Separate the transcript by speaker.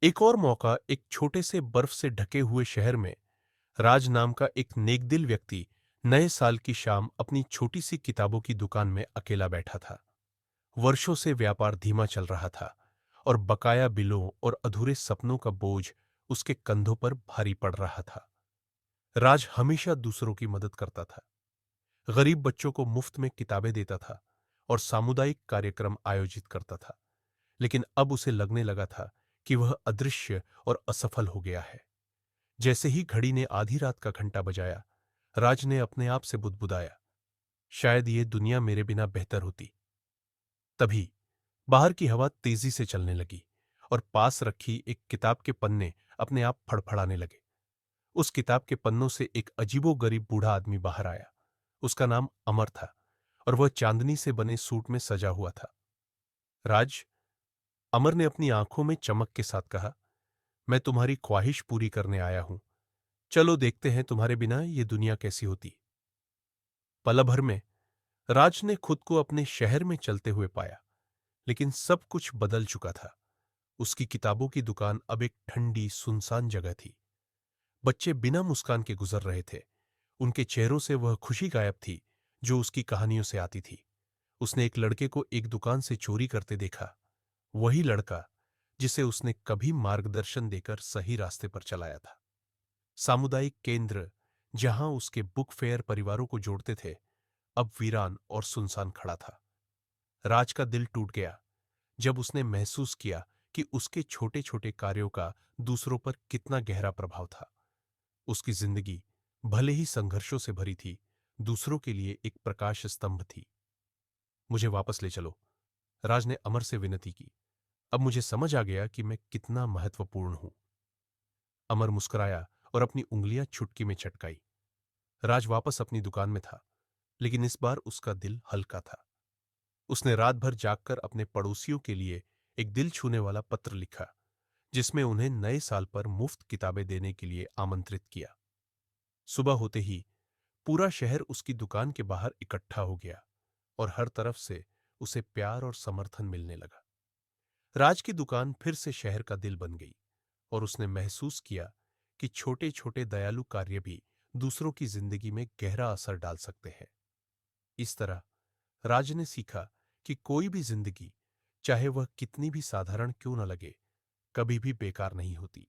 Speaker 1: एक और मौका एक छोटे से बर्फ से ढके हुए शहर में राज नाम का एक नेकदिल व्यक्ति नए साल की शाम अपनी छोटी सी किताबों की दुकान में अकेला बैठा था। वर्षों से व्यापार धीमा चल रहा था और बकाया बिलों और अधूरे सपनों का बोझ उसके कंधों पर भारी पड़ रहा था। राज हमेशा दूसरों की मदद करता था, गरीब बच्चों को मुफ्त में किताबें देता था और सामुदायिक कार्यक्रम आयोजित करता था। लेकिन अब उसे लगने लगा था कि वह अदृश्य और असफल हो गया है। जैसे ही घड़ी ने आधी रात का घंटा बजाया, राज ने अपने आप से बुदबुदाया, शायद ये दुनिया मेरे बिना बेहतर होती। तभी बाहर की हवा तेजी से चलने लगी और पास रखी एक किताब के पन्ने अपने आप फड़फड़ाने लगे। उस किताब के पन्नों से एक अजीबोगरीब बूढ़ा आदमी बाहर आया। उसका नाम अमर था और वह चांदनी से बने सूट में सजा हुआ था। राज, अमर ने अपनी आंखों में चमक के साथ कहा, मैं तुम्हारी ख्वाहिश पूरी करने आया हूं। चलो देखते हैं तुम्हारे बिना ये दुनिया कैसी होती। पल भर में राज ने खुद को अपने शहर में चलते हुए पाया, लेकिन सब कुछ बदल चुका था। उसकी किताबों की दुकान अब एक ठंडी सुनसान जगह थी। बच्चे बिना मुस्कान के गुजर रहे थे। उनके चेहरों से वह खुशी गायब थी जो उसकी कहानियों से आती थी। उसने एक लड़के को एक दुकान से चोरी करते देखा, वही लड़का जिसे उसने कभी मार्गदर्शन देकर सही रास्ते पर चलाया था। सामुदायिक केंद्र, जहां उसके बुक फेयर परिवारों को जोड़ते थे, अब वीरान और सुनसान खड़ा था। राज का दिल टूट गया जब उसने महसूस किया कि उसके छोटे छोटे कार्यों का दूसरों पर कितना गहरा प्रभाव था। उसकी जिंदगी भले ही संघर्षों से भरी थी, दूसरों के लिए एक प्रकाश स्तंभ थी। मुझे वापस ले चलो, राज ने अमर से विनती की। अब मुझे समझ आ गया कि मैं कितना महत्वपूर्ण हूं। अमर मुस्कुराया और अपनी उंगलियां चुटकी में चटकाई। राज वापस अपनी दुकान में था, लेकिन इस बार उसका दिल हल्का था। उसने रात भर जागकर अपने पड़ोसियों के लिए एक दिल छूने वाला पत्र लिखा, जिसमें उन्हें नए साल पर मुफ्त किताबें देने के लिए आमंत्रित किया। सुबह होते ही पूरा शहर उसकी दुकान के बाहर इकट्ठा हो गया और हर तरफ से उसे प्यार और समर्थन मिलने लगा। राज की दुकान फिर से शहर का दिल बन गई और उसने महसूस किया कि छोटे छोटे दयालु कार्य भी दूसरों की जिंदगी में गहरा असर डाल सकते हैं। इस तरह राज ने सीखा कि कोई भी जिंदगी, चाहे वह कितनी भी साधारण क्यों न लगे, कभी भी बेकार नहीं होती।